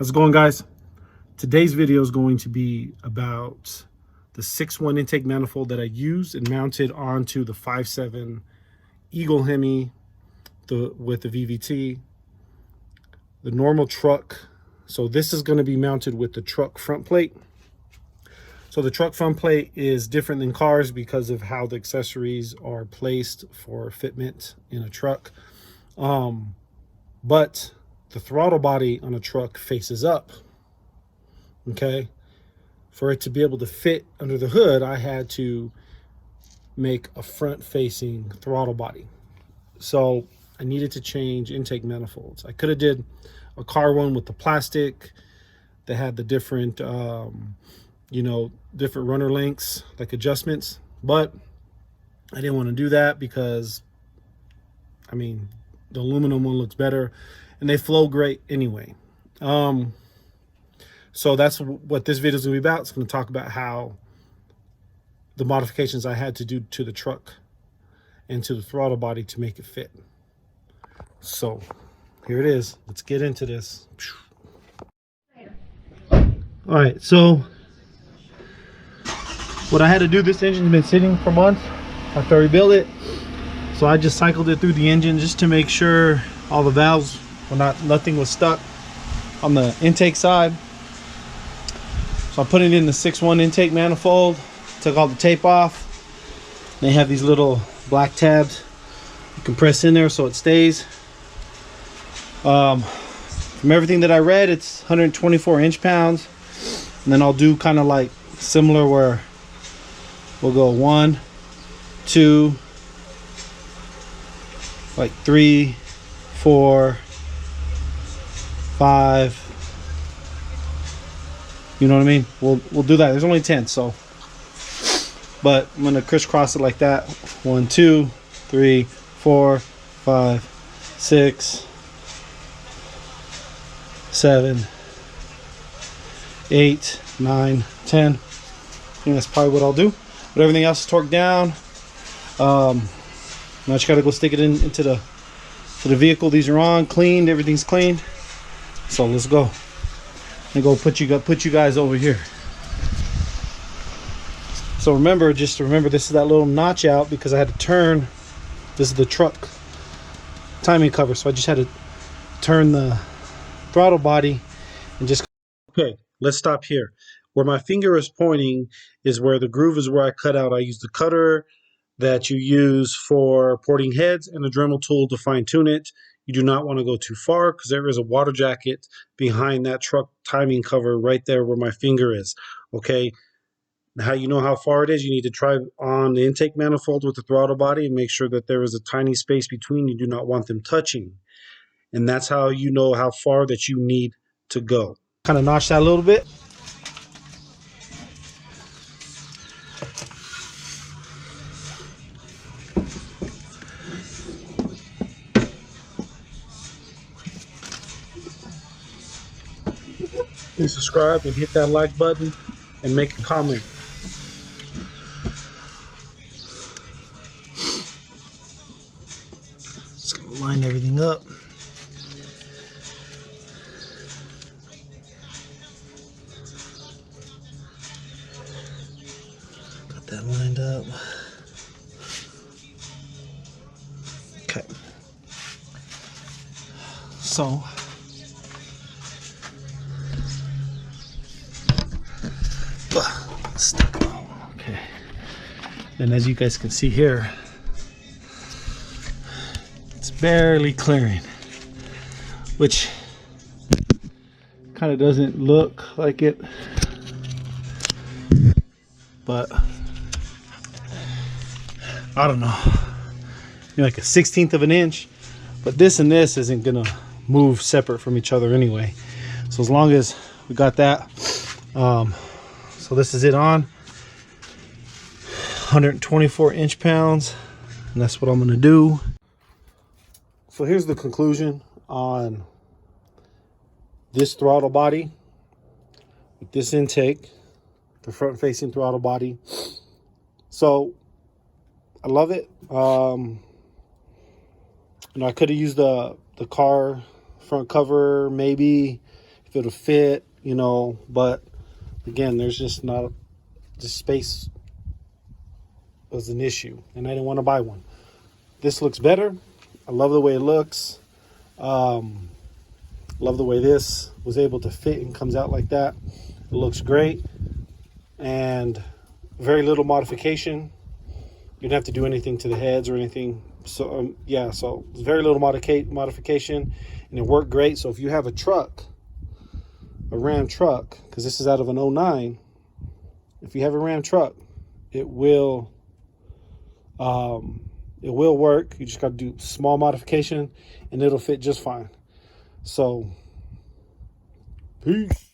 How's it going, guys? Today's video is going to be about the 6.1 intake manifold that I used and mounted onto the 5.7 Eagle Hemi with the VVT, the normal truck. So this is going to be mounted with the truck front plate. So the truck front plate is different than cars because of how the accessories are placed for fitment in a truck. But the throttle body on a truck faces up. Okay, for it to be able to fit under the hood, I had to make a front-facing throttle body. So I needed to change intake manifolds. I could have did a car one with the plastic that had the different, different runner lengths, like adjustments, but I didn't want to do that because, I mean, the aluminum one looks better and they flow great anyway. So that's what this video is going to be about. It's going to talk about how the modifications I had to do to the truck and to the throttle body to make it fit. So here it is. Let's get into this. All right, so what I had to do, this engine's been sitting for months after I rebuilt it. So I just cycled it through the engine just to make sure all the valves were nothing was stuck on the intake side. So I put it in the 6.1 intake manifold, took all the tape off. They have these little black tabs you can press in there so it stays. From everything that I read, it's 124 inch-pounds. And then I'll do kind of like similar where we'll go 1, 2, like 3, 4, 5. You know what I mean? We'll do that. There's only 10, so. But I'm gonna crisscross it like that. 1, 2, 3, 4, 5, 6, 7, 8, 9, 10. I think that's probably what I'll do. But everything else is torqued down. Now I just gotta go stick it into the vehicle. These are on, cleaned, everything's clean. So let's go. And go put you guys over here. So remember, just remember, this is that little notch out because I had to turn. This is the truck timing cover, so I just had to turn the throttle body and just. Okay, let's stop here. Where my finger is pointing is where the groove is, where I cut out. I use the cutter that you use for porting heads and a Dremel tool to fine tune it. You do not want to go too far because there is a water jacket behind that truck timing cover right there where my finger is. Okay, how you know how far it is, you need to try on the intake manifold with the throttle body and make sure that there is a tiny space between. You do not want them touching. And that's how you know how far that you need to go. Kind of notch that a little bit. Please subscribe and hit that like button and make a comment. Just gonna line everything up. Got that lined up. Okay. So okay, and as you guys can see here, it's barely clearing, which kind of doesn't look like it, but I don't know, like a 1/16 of an inch, but this and this isn't gonna move separate from each other anyway. So as long as we got that, so this is it on 124 inch-pounds, and that's what I'm gonna do. So here's the conclusion on this throttle body with this intake, the front-facing throttle body. So I love it. I could have used the car front cover maybe if if it'll fit, you know, but again, there's just not, the space was an issue, and I didn't want to buy one. This looks better. I love the way it looks. Love the way this was able to fit and comes out like that. It looks great, and very little modification. You don't have to do anything to the heads or anything. So yeah, so very little modification, and it worked great. So if you have a truck, a Ram truck, because this is out of an 09, if you have a Ram truck, it will work. You just got to do small modification and it'll fit just fine. So peace.